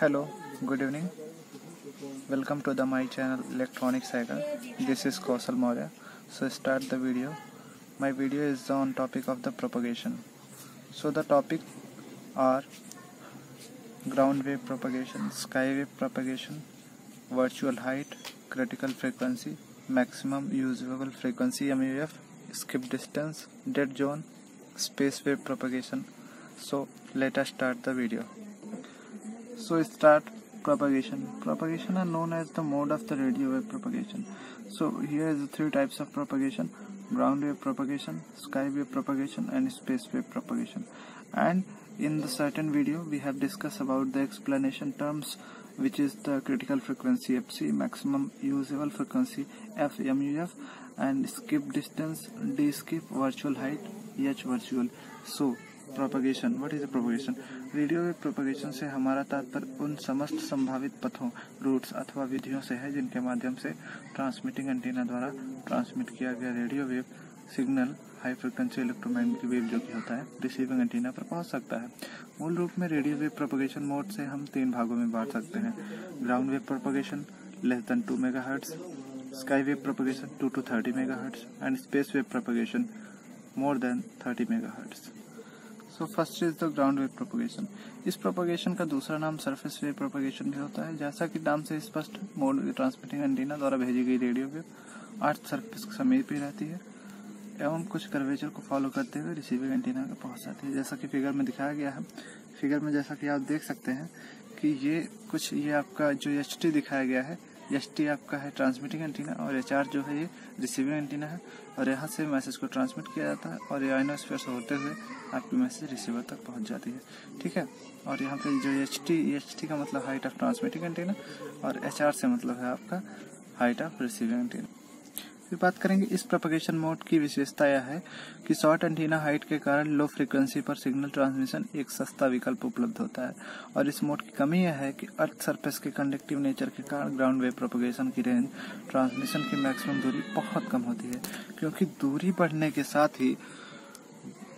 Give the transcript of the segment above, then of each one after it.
Hello, good evening. Welcome to my channel Electronic Cycle. This is Kausal Maurya. So start the video. My video is on topic of the propagation. So the topic are ground wave propagation, sky wave propagation, virtual height, critical frequency, maximum usable frequency MUF, skip distance, dead zone, space wave propagation. So let us start the video. So start propagation. Propagation are known as the mode of the radio wave propagation. So here is the three types of propagation: ground wave propagation, sky wave propagation, and space wave propagation. And in the certain video we have discussed about the explanation terms, which is the critical frequency FC, maximum usable frequency F MUF, and skip distance D skip, virtual height H virtual. So propagation, what is propagation? Radio wave propagation से हमारा तात्पर्य उन समस्त संभावित पथों, roots अथवा विधियों से है जिनके माध्यम से ट्रांसमिटिंग एंटीना द्वारा ट्रांसमिट किया गया radio wave signal high frequency electromagnetic wave जो कि होता है रिसीविंग एंटीना पर पहुंच सकता है। मूल रूप में रेडियो वेव प्रोपगेशन मोड से हम तीन भागों में बांट सकते हैं: ground wave propagation less than 2 megahertz, sky wave propagation 2 to 30 megahertz, and space wave propagation more than 30 megahertz. तो first is the ground wave propagation. इस प्रोपगेशन का दूसरा नाम सरफेस वेव प्रोपगेशन भी होता है। जैसा कि नाम से स्पष्ट, मोड ट्रांसमिटिंग एंटीना द्वारा भेजी गई रेडियो वेव अर्थ सरफेस के समीप ही रहती है एवं कुछ कर्वेचर को फॉलो करते हुए रिसीविंग एंटीना तक पहुंच जाती है। जैसा कि फिगर में दिखाया गया है। फिगर में जैसा कि आप देख सकते हैं कि ये आपका जो HT दिखाया गया है, HT आपका है ट्रांसमिटिंग एंटीना और HR जो है ये रिसीविंग एंटीना है, और यहाँ से मैसेज को ट्रांसमिट किया जाता है और ये आयनोस्फीयर से होते हुए आपकी मैसेज रिसीवर तक पहुँच जाती है। ठीक है। और यहाँ पे जो HT का मतलब हाइट ऑफ ट्रांसमिटिंग एंटीना और HR से मतलब है आपका हाइट ऑफ रिसीविंग एंटीना। फिर बात करेंगे इस प्रोपगेशन मोड की विशेषता यह है कि शॉर्ट एंटीना हाइट के कारण लो फ्रीक्वेंसी पर सिग्नल ट्रांसमिशन एक सस्ता विकल्प उपलब्ध होता है, और इस मोड की कमी यह है कि अर्थ सरफेस के कंडक्टिव नेचर के कारण ग्राउंड वेव प्रोपगेशन की रेंज ट्रांसमिशन की मैक्सिमम दूरी बहुत कम होती है, क्योंकि दूरी बढ़ने के साथ ही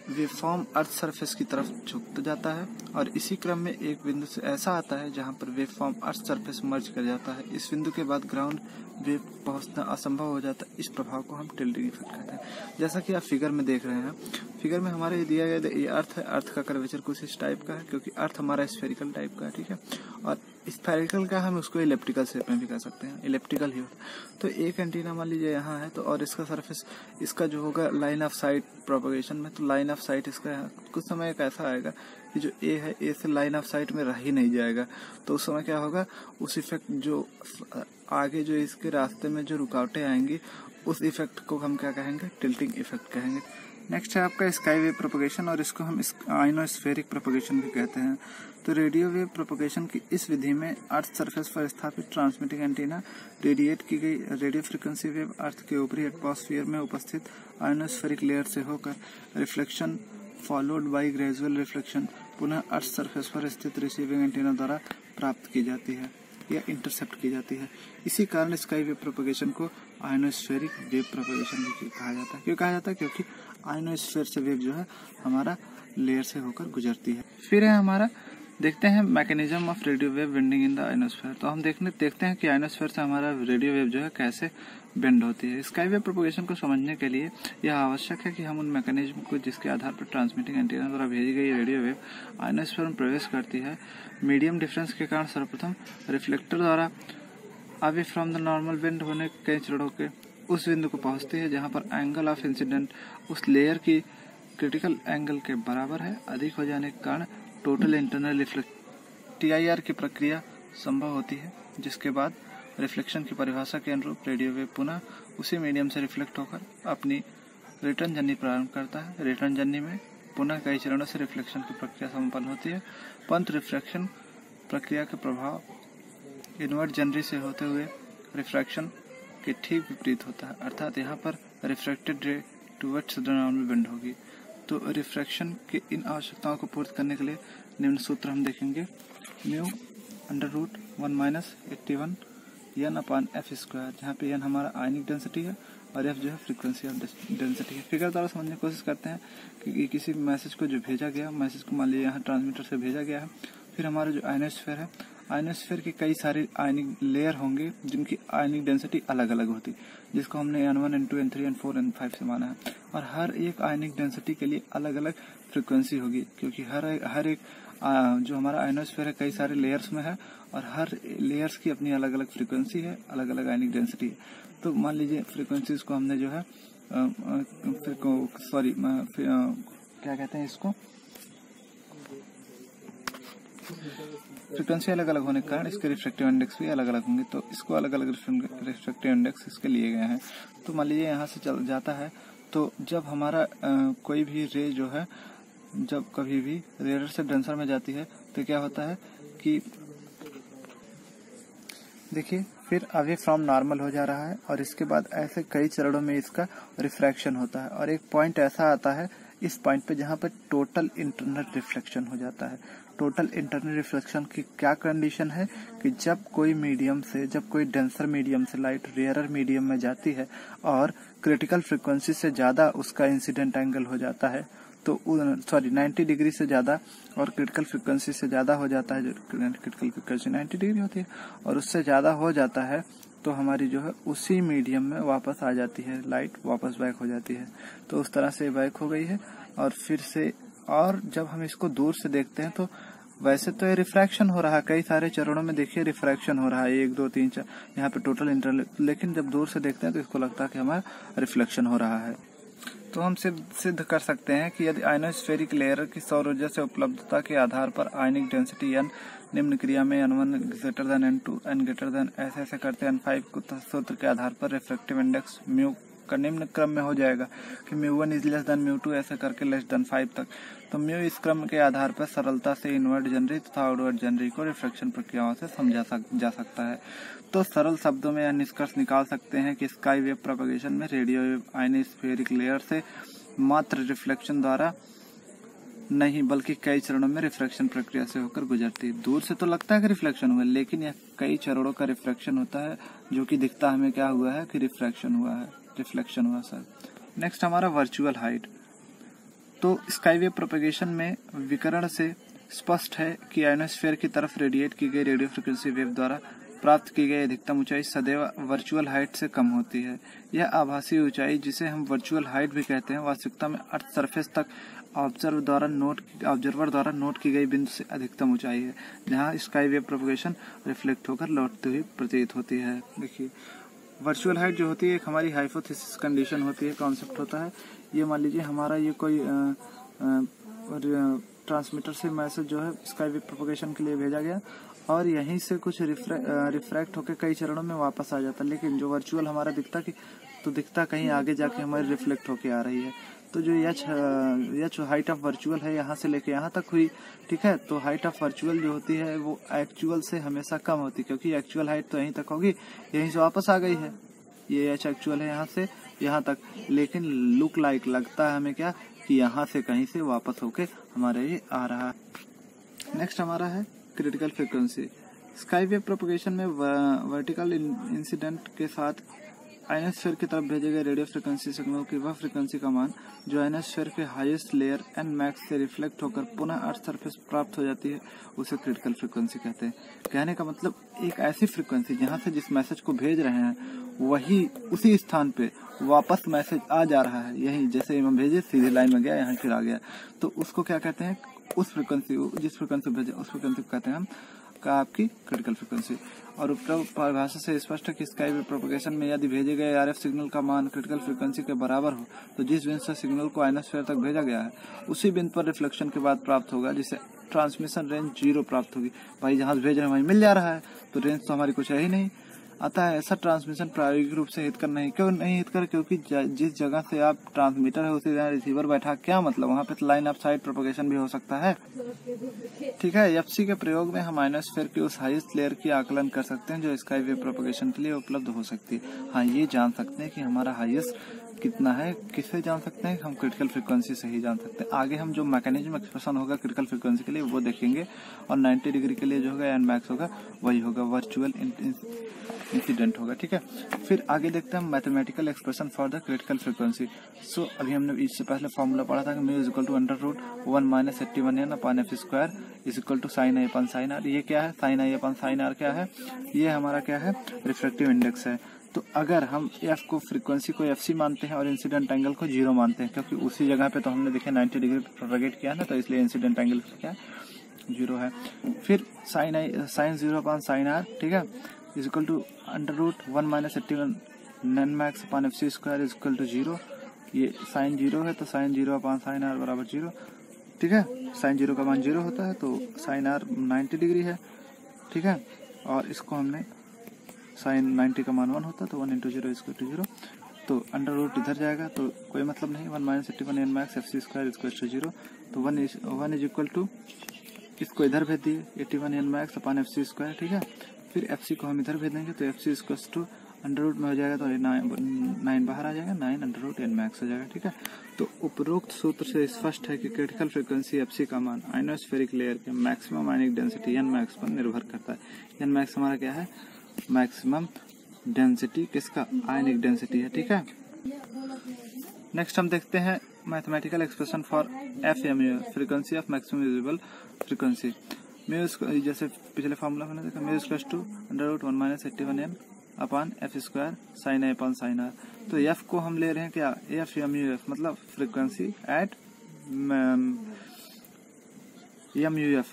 वेवफॉर्म अर्थ सरफेस की तरफ झुकता जाता है और इसी क्रम में एक बिंदु से ऐसा आता है जहां पर वेवफॉर्म अर्थ सरफेस मर्ज कर जाता है। इस बिंदु के बाद ग्राउंड वेव पहुंचना असंभव हो जाता है। इस प्रभाव को हम टिल्टिंग इफेक्ट कहते हैं। जैसा कि आप फिगर में देख रहे हैं, फिगर में हमारे ये दिया गया ये अर्थ है। अर्थ का कर्वेचर कुछ इस टाइप का है, क्योंकि अर्थ हमारा स्फेरिकल टाइप का है। ठीक है। और स्फेरिकल का हम उसको इलेप्टिकल शेप में भी कह सकते हैं, इलेप्टिकल ही होता है। तो एक एंटीना मान लीजिए यहाँ है, तो और इसका सरफेस, इसका जो होगा लाइन ऑफ साइट प्रोपगेशन में, तो लाइन ऑफ साइट इसका कुछ समय एक ऐसा आएगा कि जो ए है, ए से लाइन ऑफ साइट में रह ही नहीं जाएगा। तो उस समय क्या होगा, उस इफेक्ट जो आगे जो इसके रास्ते में जो रुकावटें आएंगी, उस इफेक्ट को हम क्या कहेंगे, टिल्टिंग इफेक्ट कहेंगे। नेक्स्ट है आपका स्काई वेव प्रोपगेशन, और इसको हम आयनोस्फेरिक प्रोपगेशन भी कहते हैं। तो रेडियो वेव प्रोपगेशन की इस विधि में अर्थ सरफेस पर स्थापित ट्रांसमिटिंग एंटीना रेडिएट की गई रेडियो फ्रीक्वेंसी वेव अर्थ के ऊपरी एटमॉस्फेयर में उपस्थित आयनोस्फेरिक लेयर से होकर reflection followed by gradual reflection पुनः अर्थ सरफेस पर स्थित रिसीविंग एंटीना द्वारा प्राप्त की जाती है या इंटरसेप्ट की जाती है। इसी कारण स्काई वेव प्रोपगेशन को आयनोस्फेरिक वेव प्रोपगेशन भी कहा जाता है। क्यों कहा जाता है? क्योंकि आयनोस्फेयर से वेव जो है हमारा लेयर से होकर गुजरती है। फिर है हमारा, देखते हैं mechanism of radio wave bending in the ionosphere. तो हम देखते हैं कि आयनोस्फेयर से हमारा रेडियो वेव जो है कैसे बेंड होती है। स्काई वेव प्रोपगेशन को समझने के लिए यह आवश्यक है कि हम उन मैकेनिज्म को जिसके आधार पर ट्रांसमिटिंग एंटीना द्वारा भेजी गई रेडियो वेव आयनोस्फेयर में प्रवेश करती है। मीडियम डिफरेंस के कारण सर्वप्रथम रिफ्लेक्टर द्वारा away from the normal bend होने कई चरणों के उस बिंदु को पहुंचती है जहां पर एंगल ऑफ इंसिडेंट उस लेयर की क्रिटिकल एंगल के बराबर है। अधिक हो जाने के कारण टोटल इंटरनल रिफ्लेक्ट TIR की प्रक्रिया संभव होती है, जिसके बाद रिफ्लेक्शन की परिभाषा के अनुरूप रेडियो वेव पुनः उसी मीडियम से रिफ्लेक्ट होकर अपनी रिटर्न जर्नी प्रारंभ करता है। रिटर्न जर्नी में पुनः कई चरणों से रिफ्लेक्शन की प्रक्रिया संपन्न होती है, परंतु रिफ्लेक्शन प्रक्रिया के प्रभाव इनवर्ट जर्नी से होते हुए रिफ्रैक्शन के ठीक विपरीत होता है, अर्थात यहाँ पर रिफ्रैक्टेड रे टुवर्ड्स द नॉर्मल बेंड होगी। तो रिफ्रैक्शन की इन आवश्यकताओं को पूर्ति करने के लिए निम्न सूत्र हम देखेंगे: म्यू √1 - 81 n/f², जहाँ पे n हमारा आयनिक डेंसिटी है और f जो है फ्रीक्वेंसी ऑफ डेंसिटी है। फिगर द्वारा समझने की कोशिश करते हैं कि किसी मैसेज को जो भेजा गया, मैसेज को मान लीजिए यहाँ ट्रांसमीटर से भेजा गया है, फिर हमारा जो आयनोस्फेयर है, आयनोस्फीयर की कई सारी आयनिक लेयर होंगे जिनकी आयनिक डेंसिटी अलग अलग होती, जिसको हमने N1, N2, N3, N4, N5 से माना है। और हर एक आयनिक डेंसिटी के लिए अलग अलग फ्रिक्वेंसी होगी, क्योंकि हर एक जो हमारा आयनोस्फीयर है कई सारे लेयर्स में है और हर लेयर्स की अपनी अलग अलग फ्रिक्वेंसी है, अलग अलग आयनिक डेंसिटी है। तो मान लीजिए फ्रिक्वेंसीज को हमने जो है क्या कहते हैं इसको, फ्रिक्वेंसी अलग अलग होने के कारण इसके रिफ्रैक्टिव इंडेक्स भी अलग अलग होंगे, तो इसको अलग अलग रिफ्रैक्टिव इंडेक्स इसके लिए गए हैं। तो मान लीजिए यहाँ से चल जाता है, तो जब हमारा कोई भी रे जो है जब कभी भी रेयर से डेंसर में जाती है तो क्या होता है कि देखिए फिर अवे फ्रॉम नॉर्मल हो जा रहा है और इसके बाद ऐसे कई चरणों में इसका रिफ्रैक्शन होता है और एक पॉइंट ऐसा आता है इस पॉइंट पे जहाँ पे टोटल इंटरनल रिफ्लेक्शन हो जाता है। टोटल इंटरनल रिफ्लेक्शन की क्या कंडीशन है कि जब कोई मीडियम से, जब कोई डेंसर मीडियम से लाइट रेयरर मीडियम में जाती है और क्रिटिकल फ्रिक्वेंसी से ज्यादा उसका इंसिडेंट एंगल हो जाता है, तो 90 डिग्री से ज्यादा और क्रिटिकल फ्रिक्वेंसी से ज्यादा हो जाता है, जो क्रिटिकल फ्रिक्वेंसी 90 डिग्री होती है और उससे ज्यादा हो जाता है, तो हमारी जो है उसी मीडियम में वापस आ जाती है, लाइट वापस बैक हो जाती है। तो उस तरह से बैक हो गई है और फिर से, और जब हम इसको दूर से देखते हैं तो वैसे तो ये रिफ्रैक्शन हो रहा है, कई सारे चरणों में देखिए रिफ्रैक्शन हो रहा है, 1 2 3 4 यहाँ पे टोटल इंटरनल, लेकिन जब दूर से देखते हैं तो इसको लगता है कि हमारा रिफ्लेक्शन हो रहा है। तो हम सिद्ध कर सकते हैं कि यदि आयनोस्फेरिक लेयर की सौर ऊर्जा से उपलब्धता के आधार पर आयनिक डेंसिटी n निम्न क्रिया में N1 greater than N2, N greater than ऐसे करते N5 को सूत्र के आधार पर रिफ्रैक्टिव इंडेक्स म्यू का निम्न क्रम में हो जाएगा कि μ1 इज लेस देन μ2 ऐसे करके लेस देन 5 तक। तो म्यू इस क्रम के आधार पर सरलता से इनवर्ट जनरी तथा आउटवर्ट जनरी को रिफ्लेक्शन प्रक्रियाओं से समझा जा सकता है। तो सरल शब्दों में यह निष्कर्ष निकाल सकते हैं कि स्काई वेव प्रोपगेशन में रेडियो वेव आयनोस्फेरिक लेयर से मात्र रिफ्लेक्शन द्वारा नहीं बल्कि कई चरणों में रिफ्रैक्शन प्रक्रिया से होकर गुजरती है। दूर से तो लगता है कि रिफ्लेक्शन हुआ, लेकिन यह कई चरणों का रिफ्रैक्शन होता है, जो कि दिखता हमें क्या हुआ है कि रिफ्लेक्शन हुआ सर। नेक्स्ट हमारा वर्चुअल हाइट। तो स्काई वेव प्रोपगेशन में विकिरण से स्पष्ट है कि आयनोस्फीयर की तरफ रेडिएट की गई रेडियो फ्रिक्वेंसी वेव द्वारा प्राप्त की गई अधिकतम ऊंचाई सदैव वर्चुअल हाइट से कम होती है। यह आभासी ऊंचाई, जिसे हम वर्चुअल हाइट भी कहते हैं, वास्तविकता में अर्थ सरफेस तक ऑब्जर्वर द्वारा नोट की गई बिंदु से अधिकतम ऊंचाई है, जहां स्काई वेव प्रोपगेशन रिफ्लेक्ट होकर लौटती हुई प्रतीत होती है। देखिए वर्चुअल हाइट जो होती है एक हमारी हाइपोथेसिस कंडीशन होती है, कॉन्सेप्ट होता है। ये मान लीजिए हमारा ये कोई ट्रांसमीटर से मैसेज जो है स्काई वेव प्रोपगेशन के लिए भेजा गया और यहीं से कुछ रिफ्रैक्ट होकर कई चरणों में वापस आ जाता, लेकिन जो वर्चुअल हमारा दिखता कहीं आगे जाके हमारी रिफ्लेक्ट होके आ रही है। तो जो एच हाइट ऑफ वर्चुअल है यहाँ से लेके यहाँ तक हुई, ठीक है। तो हाइट ऑफ वर्चुअल जो होती है वो एक्चुअल से हमेशा कम होती है, क्योंकि एक्चुअल हाइट तो यहीं तक होगी, यहीं से वापस आ गई है, ये एच एक्चुअल है यहाँ से यहाँ तक, लेकिन लुक लाइक लगता है हमें क्या कि यहाँ से कहीं से वापस होके हमारे ये आ रहा है। नेक्स्ट हमारा है critical frequency. Sky wave propagation में वर्टिकल इंसिडेंट के साथ आयनोस्फीयर की तरफ भेजे गए रेडियो फ्रिक्वेंसी सिग्नल की वह फ्रिक्वेंसी का मान जो आयनोस्फीयर के हाईएस्ट लेयर एन मैक्स से रिफ्लेक्ट होकर पुनः अर्थ सरफेस प्राप्त हो जाती है, उसे क्रिटिकल फ्रिक्वेंसी कहते हैं। कहने का मतलब एक ऐसी फ्रिक्वेंसी जहां से जिस मैसेज को भेज रहे हैं वही उसी स्थान पे वापस मैसेज आ जा रहा है, यही जैसे हम भेजे सीधी लाइन में गया यहाँ फिर आ गया, तो उसको क्या कहते हैं, उस फ्रिक्वेंसी जिस फ्रिक्वेंसी भेजे उस फ्रिक्वेंसी को कहते हैं हम आपकी क्रिटिकल फ्रिक्वेंसी। और उपरोक्त परिभाषा से स्पष्ट है कि स्काई वेव प्रोपगेशन में यदि भेजे गए आरएफ सिग्नल का मान क्रिटिकल फ्रिक्वेंसी के बराबर हो तो जिस बिंदु से सिग्नल को आयनोस्फीयर तक भेजा गया है उसी बिंदु पर रिफ्लेक्शन के बाद प्राप्त होगा, जिसे ट्रांसमिशन रेंज 0 प्राप्त होगी। भाई जहां भेज रहे हैं वहीं मिल जा रहा है, तो रेंज तो हमारी कुछ है ही नहीं। आता है ऐसा ट्रांसमिशन प्रायोगिक रूप से हितकर नहीं, क्यों नहीं हितकर, क्योंकि जिस जगह से आप ट्रांसमीटर है उसी जगह रिसीवर बैठा, क्या मतलब वहां पे लाइन ऑफ साइट प्रोपगेशन भी हो सकता है, ठीक है। एफसी के प्रयोग में हम आयनोस्फीयर की उस हाईएस्ट लेयर की आकलन कर सकते हैं जो स्काई वेव प्रोपगेशन के लिए उपलब्ध हो सकती है। हाँ, ये जान सकते हैं कि हमारा हाईएस्ट कितना है किससे जान सकते हैं? हम क्रिटिकल फ्रीक्वेंसी से ही जान सकते हैं। आगे हम जो मैकेनिज्म एक्सप्रेशन होगा क्रिटिकल फ्रीक्वेंसी के लिए वो देखेंगे, और 90 डिग्री के लिए जो होगा एन मैक्स होगा वही होगा, वर्चुअल इंसिडेंट होगा। ठीक है, फिर आगे देखते हैं mathematical expression for the critical frequency. So अभी हमने इससे पहले फॉर्मूला पढ़ा था कि mu is equal to √1 - 81n upon f square is equal to sine I upon sine R. ये क्या है? Sine I upon sine R क्या है? ये हमारा क्या है? रिफ्रैक्टिव इंडेक्स है। तो अगर हम f को फ्रीक्वेंसी को fc मानते हैं और इंसिडेंट एंगल को 0 मानते हैं, क्योंकि उसी जगह पे तो हमने देखे 90 डिग्री प्रोपेगेट किया ना, तो इसलिए इंसिडेंट एंगल क्या है? 0 है। फिर साइन 0 अपॉन साइन आर, ठीक है, is equal to √1 - 81 n max upon fc square is equal to 0। ये साइन 0 है तो साइन 0 अपॉन साइन आर बराबर 0। ठीक है, साइन 0 का मान 0 होता है तो साइन आर 90 डिग्री है। ठीक है, और इसको हमने साइन 90 का मान 1 होता है तो 1 × 0 = 0। तो अंडर रूट इधर जाएगा तो कोई मतलब नहीं, 1 - 81 n max fc square is equal to 0। तो 1 इज इक्वल टू, इसको इधर भेज दिए 81 n max upon fc square. ठीक है, फिर fc को हम इधर भेज देंगे तो fc is equal to under root में हो जाएगा तो 9 बाहर आ जाएगा, 9 √ n मैक्स हो जाएगा। ठीक है, तो उपरोक्त सूत्र से स्पष्ट है कि क्रिटिकल फ्रीक्वेंसी fc का मान आयनोस्फेरिक लेयर के मैक्सिमम आयनिक डेंसिटी n मैक्स पर निर्भर करता है। n मैक्स हमारा क्या है? मैक्सिमम डेंसिटी, किसका? आयनिक डेंसिटी है। ठीक है, नेक्स्ट हम देखते हैं mathematical expression for FMU, frequency of maximum visible frequency. Mu, जैसे पिछले फॉर्मूला में देखा, mu is to √1 - 81n upon f square sine a upon sine R. तो f को हम ले रहे हैं क्या? FMUF, मतलब फ्रीक्वेंसी एट MUF।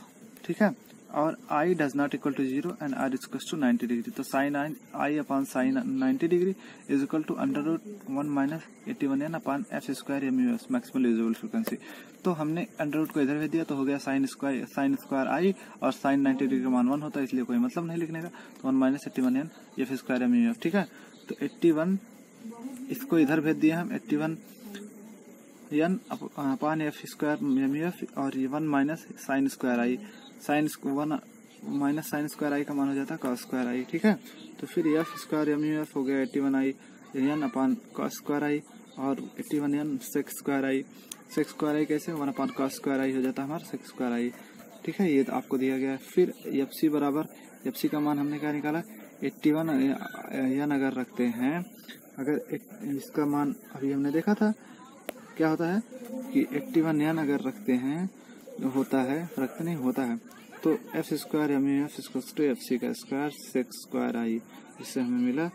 ठीक है, और I does not equal to 0 and R is equal to 90 degree. तो sine I upon sine 90 degree is equal to √1 - 81n upon f square MUF, maximal visible frequency. तो हमने under root को इधर भेज दिया तो हो गया साइन स्क्वायर I, और साइन 90 डिग्री का मान 1 होता है इसलिए कोई मतलब नहीं लिखने का, तो 1 - 81n f स्क्वायर MUF। ठीक है, तो 81 इसको इधर भेज दिया हम, 81 n upon f square MUF, और ये 1 minus sine square I, sine 1 - sine square I का मान हो जाता है कॉस स्क्वायर I। ठीक है, तो फिर f स्क्वायर MUF हो गया 81 n upon cos square I, और 81 n sec square I। Sec square I कैसे? 1 अपॉन कॉस स्क्वायर I हो जाता है हमारा सेक स्क्वायर I। ठीक है, ये तो आपको दिया गया है। फिर fc बराबर, fc का मान हमने क्या निकाला? 81 n अगर रखते हैं, अगर इसका मान अभी हमने देखा था क्या होता है कि 81 n अगर रखते हैं होता है, रखते नहीं होता है, तो f square MUF equals to fc का स्क्वायर सेक स्क्वायर I। इससे हमें मिला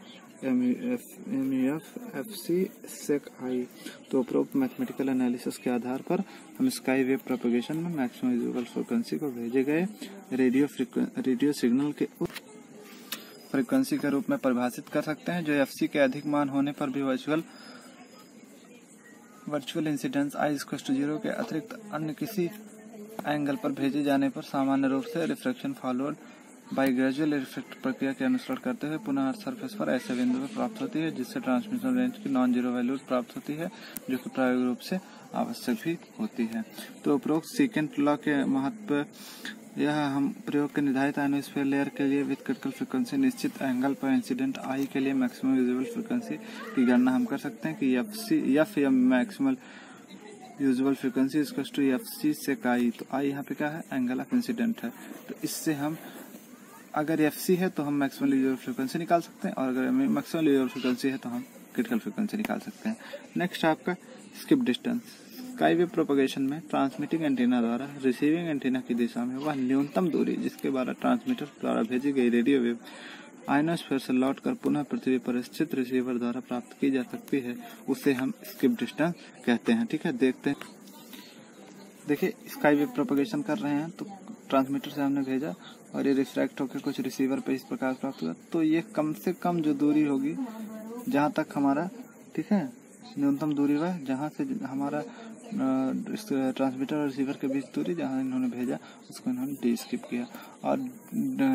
MUF fc सेक I। तो उपरोक्त मैथमेटिकल एनालिसिस के आधार पर हम स्काई वेव प्रोपेगेशन में मैक्सिमम विजिबल फ्रीक्वेंसी को भेजे गए रेडियो सिग्नल के फ्रीक्वेंसी के रूप में परिभाषित कर सकते हैं, जो fc के अधिक मान होने पर भी virtual incidence I equal to 0 के अतिरिक्त अन्य किसी एंगल पर भेजे जाने पर सामान्य रूप से refraction followed by gradual refract प्रक्रिया के अनुसरण करते हुए पुनः हर सरफेस पर ऐसे बिंदु पर प्राप्त होती है जिससे ट्रांसमिशन रेंज की नॉन जीरो वैल्यू प्राप्त होती है, जो कि प्रायोगिक रूप से आवश्यक भी होती है। तो उपरोक्त सेकेंड लॉ के महत्व यह हम प्रयोग के निर्धारित आयनोस्फीयर लेयर के लिए विद क्रिटिकल फ्रीक्वेंसी निश्चित एंगल पर इंसिडेंट I के लिए मैक्सिमम विजिबल फ्रीक्वेंसी की गणना हम कर सकते हैं कि f या maximal visible frequency equal to fc sec I। तो I यहाँ पे क्या है? एंगल ऑफ इंसिडेंट है। तो इससे हम, अगर fc है तो हम मैक्सिमल विजिबल फ्रीक्वेंसी निकाल सकते हैं, और अगर मैक्सिमल विजिबल फ्रीक्वेंसी है तो हम क्रिटिकल फ्रीक्वेंसी निकाल सकते हैं। नेक्स्ट आपका skip distance. Sky wave propagation में ट्रांसमिटिंग एंटीना द्वारा रिसीविंग एंटीना की दिशा में वह न्यूनतम दूरी जिसके द्वारा ट्रांसमीटर द्वारा भेजी गई रेडियो वेव आयनोस्फीयर से लौटकर पुनः पृथ्वी पर स्थित रिसीवर द्वारा प्राप्त की जा सकती है, उसे हम स्किप डिस्टेंस कहते हैं। ठीक है, देखते हैं। देखिए, स्काई वेव प्रोपगेशन कर रहे हैं तो ट्रांसमीटर से हमने भेजा और ये रिफ्रैक्ट होकर कुछ रिसीवर पे इस प्रकार प्राप्त हुआ, तो ये कम से कम जो दूरी होगी जहाँ तक हमारा, ठीक है, न्यूनतम दूरी वह जहाँ से हमारा ट्रांसमीटर और रिसीवर के बीच दूरी जहाँ इन्होंने भेजा उसको इन्होंने डी स्किप किया। और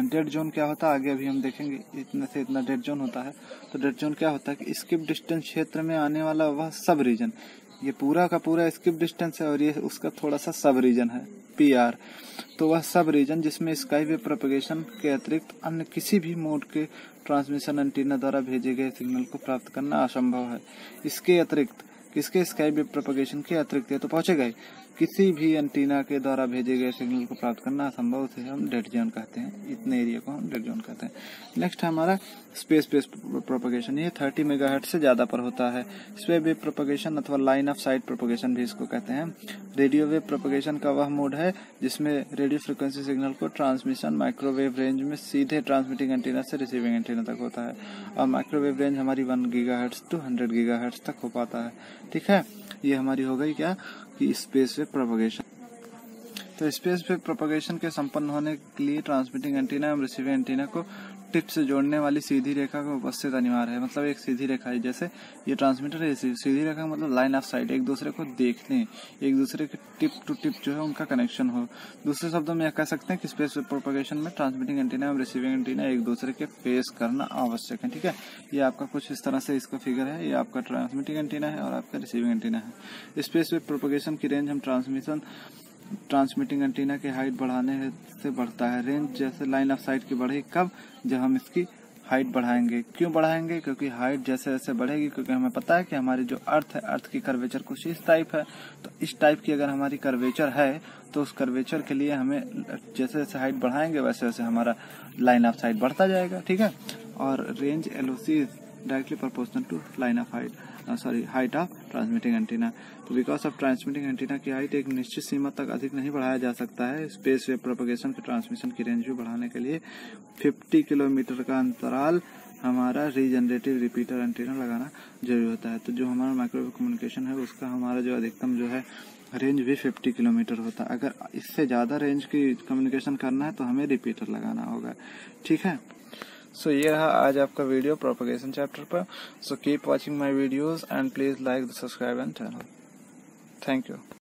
डेड जोन क्या होता है आगे अभी हम देखेंगे, इतने से इतना डेड जोन होता है। तो डेड जोन क्या होता है कि स्किप डिस्टेंस क्षेत्र में आने वाला वह सब रीजन, ये पूरा का पूरा स्किप डिस्टेंस है और ये उसका थोड़ा सा सब रीजन है PR। तो वह सब रीजन जिसमें स्काई वेव प्रोपगेशन के अतिरिक्त अन्य किसी भी मोड के ट्रांसमिशन एंटीना द्वारा भेजे गए सिग्नल को प्राप्त करना असंभव है। इसके अतिरिक्त किसके स्काई वेव प्रोपगेशन के अतिरिक्त, ये तो पहुंचेगा ही, किसी भी एंटीना के द्वारा भेजे गए सिग्नल को प्राप्त करना असंभव से हम डेड जोन कहते हैं। इतने एरिया को हम डेड जोन कहते हैं। नेक्स्ट है हमारा स्पेस बेस्ड प्रोपगेशन। ये 30 मेगाहर्ट्ज से ज्यादा पर होता है। स्पेस वेव प्रोपगेशन अथवा लाइन ऑफ साइट प्रोपगेशन भी इसको कहते हैं। रेडियो वेव प्रोपगेशन का वह मोड है जिसमें रेडियो फ्रिक्वेंसी सिग्नल को ट्रांसमिशन माइक्रोवेव रेंज में सीधे ट्रांसमिटिंग एंटीना से रिसीविंग एंटीना तक होता है और माइक्रोवेव रेंज हमारी 1 गीगाहर्ट्ज टू 100 गीगाहर्ट्ज तक हो पाता है। ठीक है, ये हमारी हो गई क्या कि स्पेस वेव प्रोपगेशन। तो स्पेस वेव प्रोपगेशन के संपन्न होने के लिए ट्रांसमिटिंग एंटीना एवं रिसीविंग एंटीना को टिप से जोड़ने वाली सीधी रेखा का उपस्थित अनिवार्य है। मतलब एक सीधी रेखा है, जैसे ये ट्रांसमीटर है, सीधी रेखा मतलब लाइन ऑफ साइट, एक दूसरे को देखने, एक दूसरे के टिप टू टिप जो है उनका कनेक्शन हो। दूसरे शब्दों में यह कह सकते हैं कि स्पेस वेव प्रोपगेशन में ट्रांसमिटिंग एंटीना एवं रिसीविंग एंटीना एक दूसरे के फेस करना आवश्यक है। ठीक है, ये आपका कुछ इस तरह से इसका फिगर है। ये आपका ट्रांसमिटिंग एंटीना है और आपका रिसीविंग एंटीना है। स्पेस वेव प्रोपगेशन की रेंज हम ट्रांसमिटिंग एंटीना की हाइट बढ़ाने से बढ़ता है। रेंज जैसे लाइन ऑफ साइट की बढ़ेगी कब, जब हम इसकी हाइट बढ़ाएंगे। क्यों बढ़ाएंगे? क्योंकि हाइट जैसे जैसे बढ़ेगी, क्योंकि हमें पता है कि हमारी जो अर्थ है, अर्थ की कर्वेचर कुछ इस टाइप है। तो इस टाइप की अगर हमारी कर्वेचर है तो उस कर्वेचर के लिए हमें जैसे जैसे हाइट बढ़ाएंगे वैसे वैसे हमारा लाइन ऑफ साइट बढ़ता जाएगा। ठीक है, और range LOC is directly proportional to line of height of transmitting antenna. तो बिकॉज ऑफ ट्रांसमिटिंग एंटीना की हाइट एक निश्चित सीमा तक अधिक नहीं बढ़ाया जा सकता है। स्पेस वेव प्रोपगेशन के ट्रांसमिशन की रेंज भी बढ़ाने के लिए 50 किलोमीटर का अंतराल हमारा रीजनरेटिव रिपीटर एंटीना लगाना जरूरी होता है। तो जो हमारा माइक्रोवेव कम्युनिकेशन है उसका हमारा जो अधिकतम जो है रेंज भी 50 किलोमीटर होता है। अगर इससे ज्यादा रेंज की कम्युनिकेशन करना है तो हमें रिपीटर लगाना होगा। ठीक है, सो ये रहा आज आपका वीडियो प्रोपगेशन चैप्टर पर। So keep watching my videos and please like subscribe and channel. Thank you.